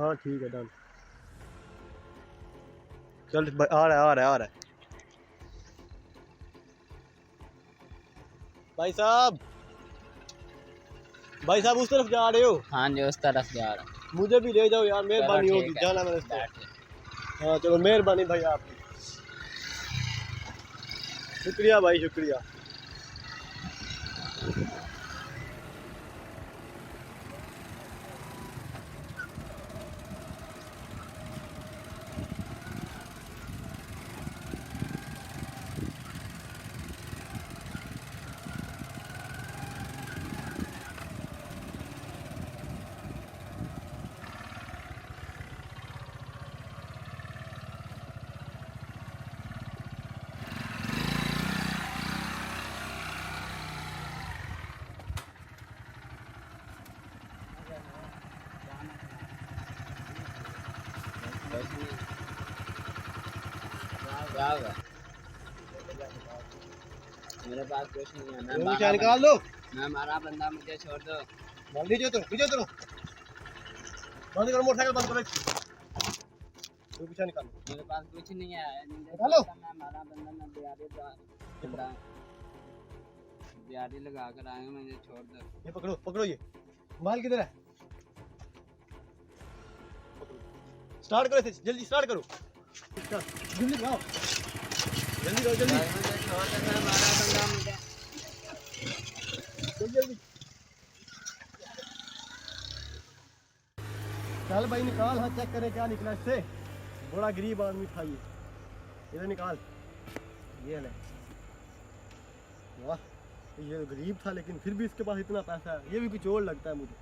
हाँ ठीक है डन। चल आ रहा है आ रहा है आ रहा है। भाई साहब उस तरफ जा रहे हो? हाँ जी उस तरफ जा रहा हूँ। मुझे भी ले जाओ यार, मेहरबानी चलो होगी, ठीक है, जाना मैंने इसको। बैठिए। हाँ चलो मेहरबानी भाई आपकी, शुक्रिया भाई शुक्रिया। क्या हुआ? मेरे पास कुछ नहीं है। क्या निकाल दो, मैं हमारा बंदा, मुझे छोड़ दो। नीचे उतरो बंद करो मोटरसाइकिल बंद करो, तो पीछे निकालो। मेरे पास कुछ नहीं है, निकालो। मैं हमारा बंदा, मैं दिहाड़ी लगा कर आएंगे, मुझे छोड़ दो। ये पकड़ो पकड़ो, ये मोबाइल किधर है? स्टार्ट करो इसे, जल्दी स्टार्ट करो, जल्दी लगाओ, जल्दी करो जल्दी। मुझे छोड़ दो, मैं हमारा बंदा, मुझे जल्दी चल भाई निकाल। हाँ चेक करें क्या निकला इससे। बड़ा गरीब आदमी था ये, इधर निकाल। ये ले, वाह ये गरीब था लेकिन फिर भी इसके पास इतना पैसा है, ये भी कुछ और लगता है मुझे।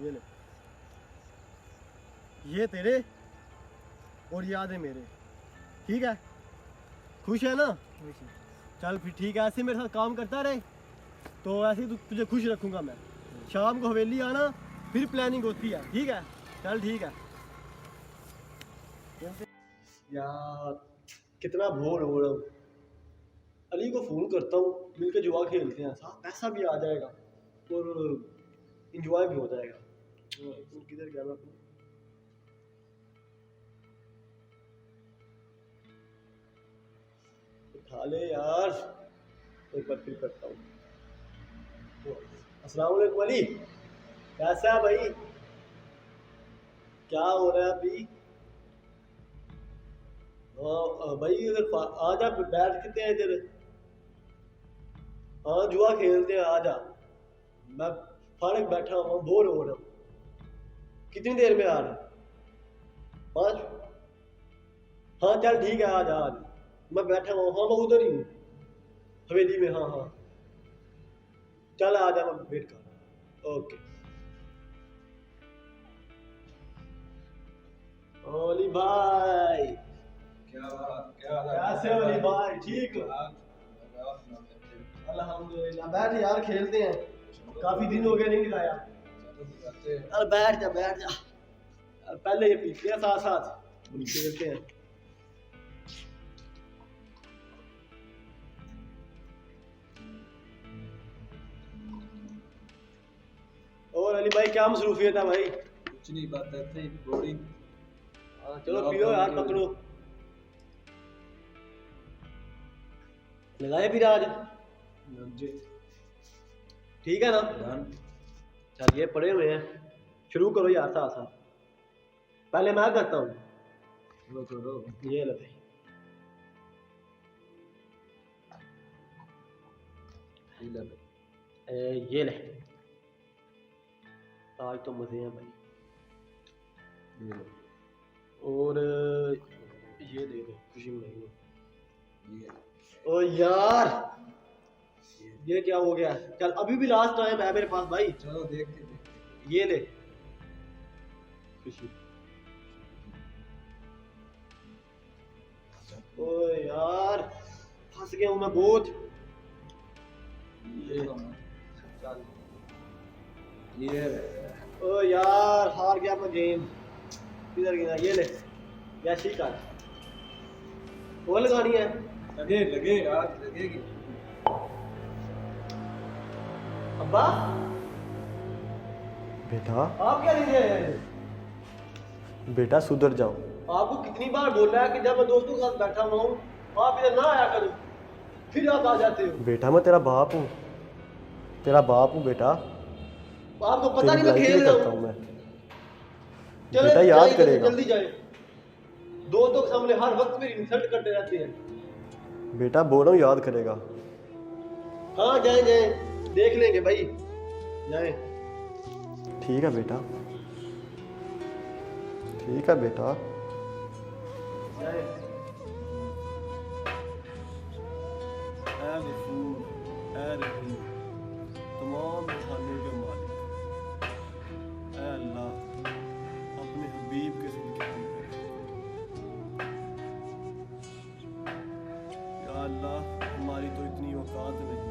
ये ले, ये तेरे और याद है मेरे, ठीक है? खुश है ना? चल फिर ठीक है, ऐसे मेरे साथ काम करता रहे तो ऐसे ही तुझे खुश रखूंगा मैं। शाम को हवेली आना, फिर प्लानिंग होती है, ठीक है? चल ठीक है यार, कितना बोर हो रहा हूँ। अली को फ़ोन करता हूँ, मिलकर जुआ खेलते हैं, साथ पैसा भी आ जाएगा और इंजॉय भी हो जाएगा। किधर गया मैं? उठा ले यार, एक बार फिर करता हूँ। अस्सलाम वालेकुम अली, कैसा है भाई? क्या हो रहा है अभी? हाँ भाई अगर आ जा, बैठ कितने हैं इधर? हाँ जुआ खेलते हैं, आ जा। मैं फारग बैठा हुआ, बोर हो रहा हूँ। कितनी देर में आ रहा? 5? हाँ चल ठीक है, आ जा आज, मैं बैठा हुआ। हाँ मैं उधर ही हूँ, हवेली में। हाँ हाँ चल आ जा, मैं वेट कर रहा हूँ। ओके। ओली भाई कैसे हो अली भाई? ठीक हो? अल्हम्दुलिल्लाह। बैठ यार, खेलते हैं, काफी दिन हो गए नहीं खिलाया। अरे बैठ जा बैठ जा, पहले ये पीते हैं साथ साथ, खेलते हैं। और अली भाई क्या मसरूफियत है भाई? कुछ नहीं, बात ऐसे ही बोरिंग। चलो पियो यार, पकड़ो। लगाए फिर आज, ठीक है ना? चल ये पड़े हुए हैं, शुरू करो यार साथ साथ। पहले मैं करता हूँ। ये ले भाई, ये ले, आज तो मजे हैं भाई। और ये दे दे, खुशी मिलेगी। ओ यार ये क्या हो गया? चल अभी भी लास्ट टाइम है मेरे पास भाई। चलो देखते। ये ले खुशी। ओ यार फंस गया हूँ मैं बहुत। ये ओ यार हार गया मैं गेम। किधर गया? ये ले, कैसी कर वो लगानी है। लगे यार, लगेगी। अब्बा बेटा आप क्या लीजिए हैं? बेटा सुधर जाओ। आपको कितनी बार बोला है कि जब मैं दोस्तों के साथ बैठा हुआ हूँ आप इधर ना आया करो, फिर आप आ जाते हो। बेटा मैं तेरा बाप हूँ, तेरा बाप हूँ बेटा। आपको पता नहीं मैं खेल रहा हूँ। मैं बेटा याद करेगा। जल्दी जाए, दोस्तों के सामने हर वक्त मेरी इंसल्ट करते रहते हैं। बेटा बोल रहा हूँ याद करेगा। हाँ जाए जाए, देख लेंगे भाई, जाए। ठीक है बेटा, ठीक है बेटा, जाए। ऐ गफूर, ऐ रहीम, तमाम खाने के मालिक, ऐ अल्लाह अपने हबीब के सदके हम करें। या अल्लाह हमारी तो इतनी औकात नहीं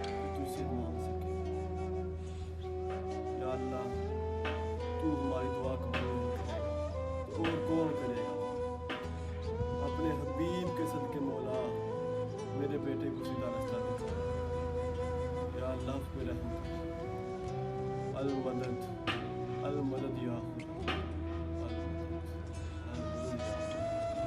कि तुझसे मांग सके। या अल्लाह तू हमारी दुआ कबूल नहीं करेगा तो और कौन करेगा। अपने हबीब के सदके मौला मेरे बेटे को सीधा रास्ता दिखा। या अल्लाह उस पे रहम कर। अल मदद, अल मदद या खुदा, अल मदद, अल मदद या खुदा।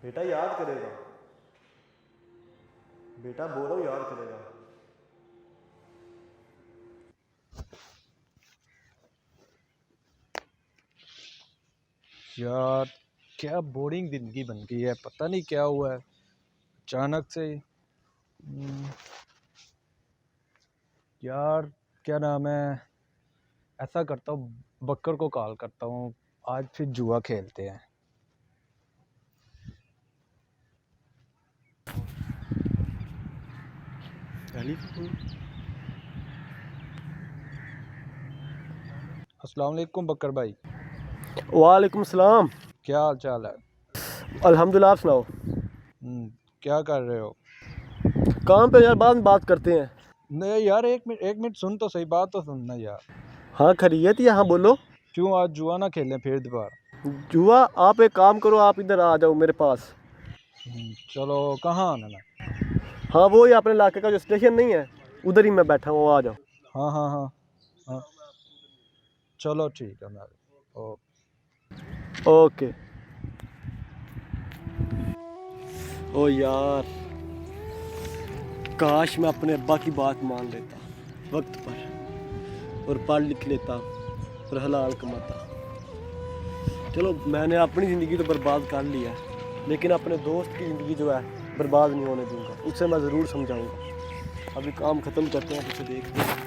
बेटा याद करेगा, बेटा बोलो याद करेगा। यार क्या बोरिंग जिंदगी बन गई है, पता नहीं क्या हुआ है अचानक से। यार क्या नाम है, ऐसा करता हूँ बकर को कॉल करता हूँ, आज फिर जुआ खेलते हैं। अस्सलाम वालेकुम बकर भाई। वालेकुम सलाम। क्या हाल चाल है? अल्हम्दुलिल्लाह, आप सुनाओ। क्या कर रहे हो? काम पे यार, बाद में बात करते हैं। नहीं यार, एक मिनट सुन तो सही, बात तो सुनना यार। हाँ खैरियत है, हाँ बोलो। क्यों आज जुआ ना खेलें फिर दोबारा? जुआ? आप एक काम करो, आप इधर आ जाओ मेरे पास। चलो, कहाँ आना है? हाँ वो ही अपने इलाके का जो स्टेशन नहीं है, उधर ही मैं बैठा हूँ, आ जाओ। हाँ हाँ हाँ हाँ, चलो ठीक है। मैं ओके। ओ यार, काश मैं अपने अब्बा की बात मान लेता वक्त पर और पढ़ लिख लेता और हलाल कमाता। चलो मैंने अपनी ज़िंदगी तो बर्बाद कर ली है, लेकिन अपने दोस्त की ज़िंदगी जो है बर्बाद नहीं होने दूंगा, उससे मैं ज़रूर समझाऊंगा। अभी काम ख़त्म करते हैं, उसे देखते हैं।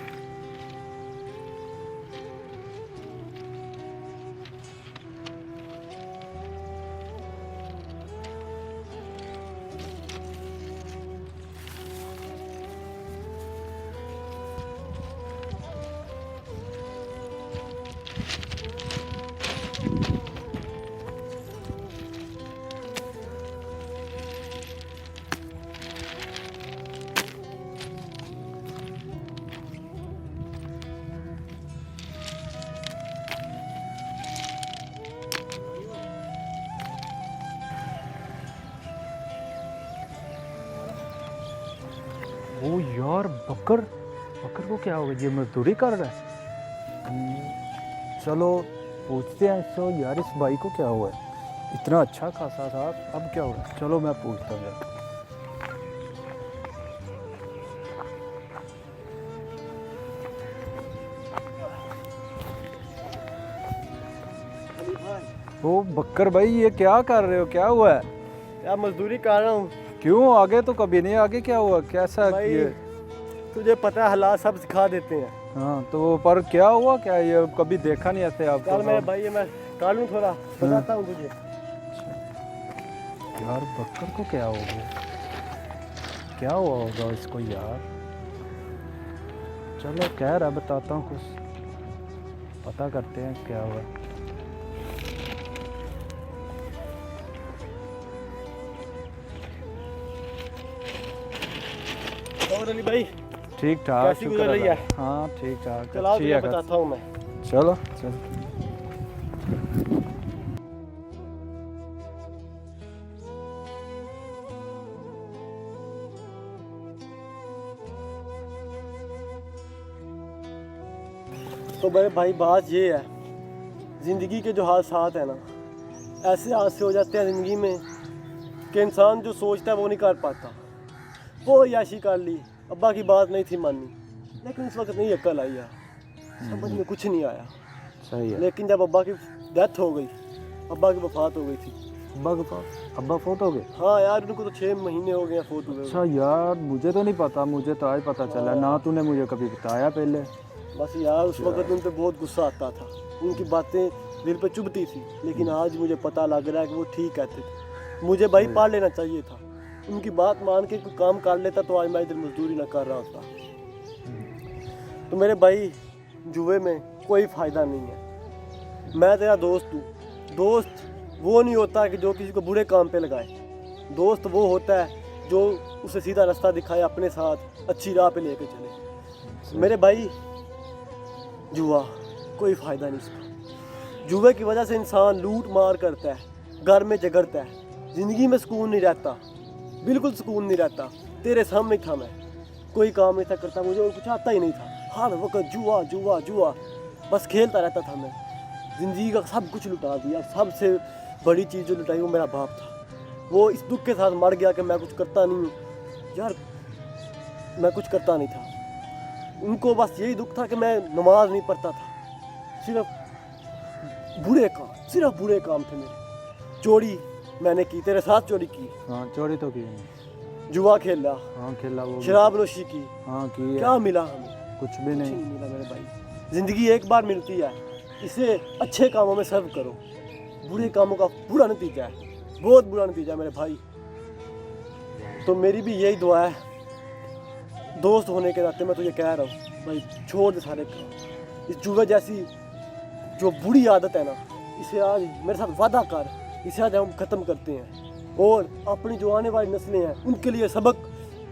वो यार बकर बकर को क्या हो गया, ये मजदूरी कर रहा है। चलो पूछते हैं इससे यार, इस भाई को क्या हुआ है, इतना अच्छा खासा था, अब क्या हुआ। चलो मैं पूछता हूँ यार। ओ बकर भाई, ये क्या कर रहे हो, क्या हुआ है? यार मजदूरी कर रहा हूँ। क्यों, आगे तो कभी नहीं, आगे क्या हुआ, कैसा भाई ये? तुझे पता है हालात सब सिखा देते हैं। हाँ तो पर क्या हुआ, क्या ये कभी देखा नहीं ऐसे आपको? कल मेरे भाई मैं कालू थोड़ा बताता हूँ तुझे। यार बकर को क्या हो गया, क्या हुआ होगा इसको यार। चलो कह रहा, बताता हूँ, कुछ पता करते हैं क्या हुआ। और अली भाई ठीक ठाक, कैसी गुजर रही है? हाँ ठीक ठाक, चलो अच्छी तुझे है। बताता हूँ मैं। चलो चलो। तो मेरे भाई बात ये है, ज़िंदगी के जो हादसात है ना, ऐसे हादसे हो जाते हैं ज़िंदगी में कि इंसान जो सोचता है वो नहीं कर पाता। वो याशी कर ली, अब्बा की बात नहीं थी मानी, लेकिन उस वक्त नहीं अक्ल आई यार, समझ में कुछ नहीं आया। सही है। लेकिन जब अब्बा की डेथ हो गई, अब्बा की वफात हो गई थी। अब्बा फोत हो गए? हाँ यार, उनको तो 6 महीने हो गए हैं फोत हुए। अच्छा यार, मुझे तो नहीं पता, मुझे तो आज पता चला ना, तूने मुझे कभी बताया पहले। बस यार उस वक्त उन पे बहुत गुस्सा आता था, उनकी बातें दिल पे चुभती थी, लेकिन आज मुझे पता लग रहा है कि वो ठीक कहते थे। मुझे भाई पाल लेना चाहिए था, उनकी बात मान के कोई काम कर लेता तो आज मैं इधर मजदूरी ना कर रहा होता। तो मेरे भाई जुए में कोई फ़ायदा नहीं है। मैं तेरा दोस्त हूँ। दोस्त वो नहीं होता कि जो किसी को बुरे काम पे लगाए, दोस्त वो होता है जो उसे सीधा रास्ता दिखाए, अपने साथ अच्छी राह पे लेके चले। मेरे भाई जुआ कोई फ़ायदा नहीं इसका। जुए की वजह से इंसान लूट मार करता है, घर में झगड़ता है, ज़िंदगी में सुकून नहीं रहता, बिल्कुल सुकून नहीं रहता। तेरे सामने था मैं, कोई काम नहीं था करता, मुझे और कुछ आता ही नहीं था, हर वक्त जुआ जुआ जुआ बस खेलता रहता था मैं। ज़िंदगी का सब कुछ लुटा दिया, सबसे बड़ी चीज़ जो लुटाई वो मेरा बाप था। वो इस दुख के साथ मर गया कि मैं कुछ करता नहीं हूँ यार, मैं कुछ करता नहीं था। उनको बस यही दुख था कि मैं नमाज नहीं पढ़ता था, सिर्फ बुरे काम थे मेरे। चोरी मैंने की, तेरे साथ चोरी की। हाँ चोरी तो की है। जुआ खेला, हाँ खेला, वो शराब नोशी की। हाँ की है। क्या मिला हमें? कुछ भी कुछ नहीं। नहीं मिला मेरे भाई। ज़िंदगी एक बार मिलती है, इसे अच्छे कामों में सर्व करो। बुरे कामों का बुरा नतीजा है, बहुत बुरा नतीजा है मेरे भाई। तो मेरी भी यही दुआ है, दोस्त होने के नाते मैं तुझे कह रहा हूँ भाई, छोड़ दे सारे काम। इस जुए जैसी जो बुरी आदत है ना, इसे आज मेरे साथ वादा कर, इसे आज हम ख़त्म करते हैं। और अपनी जो आने वाली नस्लें हैं उनके लिए सबक,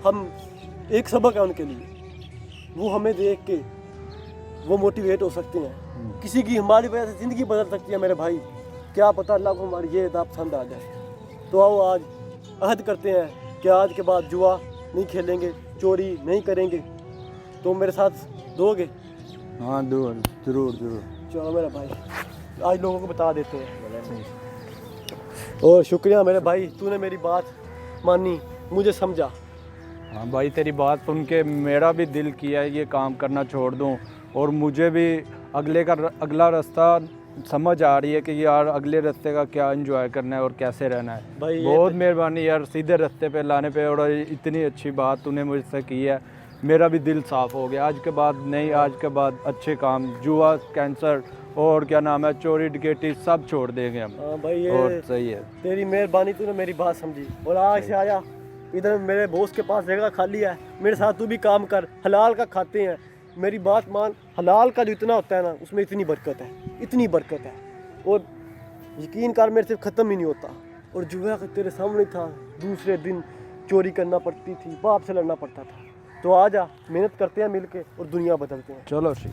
हम एक सबक है उनके लिए, वो हमें देख के वो मोटिवेट हो सकते हैं। किसी की हमारी वजह से ज़िंदगी बदल सकती है मेरे भाई, क्या पता अल्लाह को हमारी ये अदा पसंद आ जाए। तो आओ आज अहद करते हैं कि आज के बाद जुआ नहीं खेलेंगे, चोरी नहीं करेंगे। तो मेरे साथ दोगे? हाँ दो, जरूर जरूर। चलो मेरे भाई, आज लोगों को बता देते हैं। और शुक्रिया मेरे भाई, तूने मेरी बात मानी, मुझे समझा। हाँ भाई, तेरी बात सुन के मेरा भी दिल किया है ये काम करना छोड़ दूँ, और मुझे भी अगला रास्ता समझ आ रही है कि यार अगले रास्ते का क्या एंजॉय करना है और कैसे रहना है। भाई ये बहुत मेहरबानी यार सीधे रास्ते पे लाने पे, और इतनी अच्छी बात तूने मुझसे की है, मेरा भी दिल साफ़ हो गया। आज के बाद नहीं, आज के बाद अच्छे काम, जुआ, कैंसर और क्या नाम है, चोरी डकैती सब छोड़ देंगे हम। हाँ भाई और ये सही है। तेरी मेहरबानी, तूने मेरी बात समझी। और आज से आया इधर मेरे बॉस के पास जगह खाली है, मेरे साथ तू भी काम कर, हलाल का खाते हैं। मेरी बात मान, हलाल का जो इतना होता है ना उसमें इतनी बरकत है, इतनी बरकत है। और यकीन कर मेरे से ख़त्म ही नहीं होता। और जुआ का तेरे सामने था, दूसरे दिन चोरी करना पड़ती थी, बाप से लड़ना पड़ता था। तो आ जा, मेहनत करते हैं मिलके और दुनिया बदलते हैं। चलो ठीक।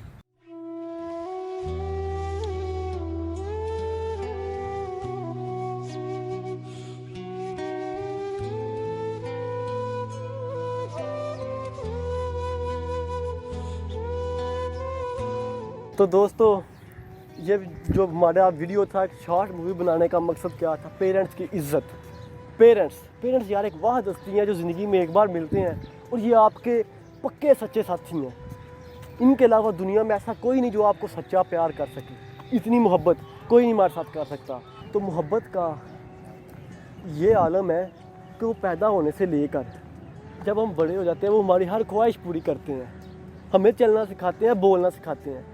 तो दोस्तों, ये जो हमारा वीडियो था, शॉर्ट मूवी बनाने का मकसद क्या था? पेरेंट्स की इज़्ज़त। पेरेंट्स यार एक वाह हस्ती हैं जो ज़िंदगी में एक बार मिलते हैं, और ये आपके पक्के सच्चे साथी हैं। इनके अलावा दुनिया में ऐसा कोई नहीं जो आपको सच्चा प्यार कर सके। इतनी मोहब्बत कोई नहीं हमारे साथ कर सकता। तो मोहब्बत का ये आलम है कि वो पैदा होने से लेकर जब हम बड़े हो जाते हैं वो हमारी हर ख्वाहिश पूरी करते हैं, हमें चलना सिखाते हैं, बोलना सिखाते हैं,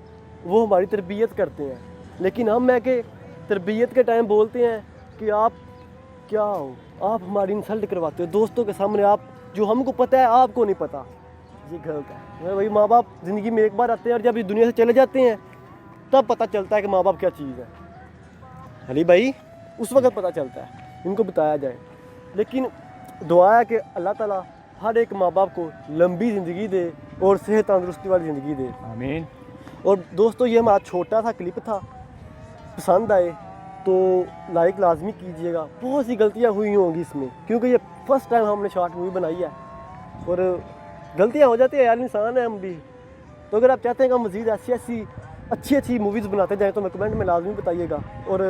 वो हमारी तरबियत करते हैं। लेकिन हम मैं के तरबियत के टाइम बोलते हैं कि आप क्या हो, आप हमारी इंसल्ट करवाते हो दोस्तों के सामने, आप जो हमको पता है आपको नहीं पता। ये गलत है भाई। माँ बाप ज़िंदगी में एक बार आते हैं और जब इस दुनिया से चले जाते हैं तब पता चलता है कि माँ बाप क्या चीज़ है। अली भाई उस वक्त पता चलता है, इनको बताया जाए। लेकिन दुआ है कि अल्लाह ताला हर एक माँ बाप को लंबी ज़िंदगी दे और सेहत तंदुरुस्ती वाली ज़िंदगी दे, आमीन। और दोस्तों ये हमारा छोटा सा क्लिप था, पसंद आए तो लाइक लाजमी कीजिएगा। बहुत सी गलतियाँ हुई होंगी इसमें, क्योंकि ये फर्स्ट टाइम हमने शॉर्ट मूवी बनाई है और गलतियाँ हो जाती है यार, इंसान है हम भी। तो अगर आप चाहते हैं कि हम मज़ीद ऐसी अच्छी मूवीज़ बनाते जाएँ तो हमें कमेंट में लाजमी बताइएगा। और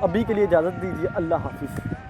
अभी के लिए इजाज़त दीजिए, अल्लाह हाफिज़।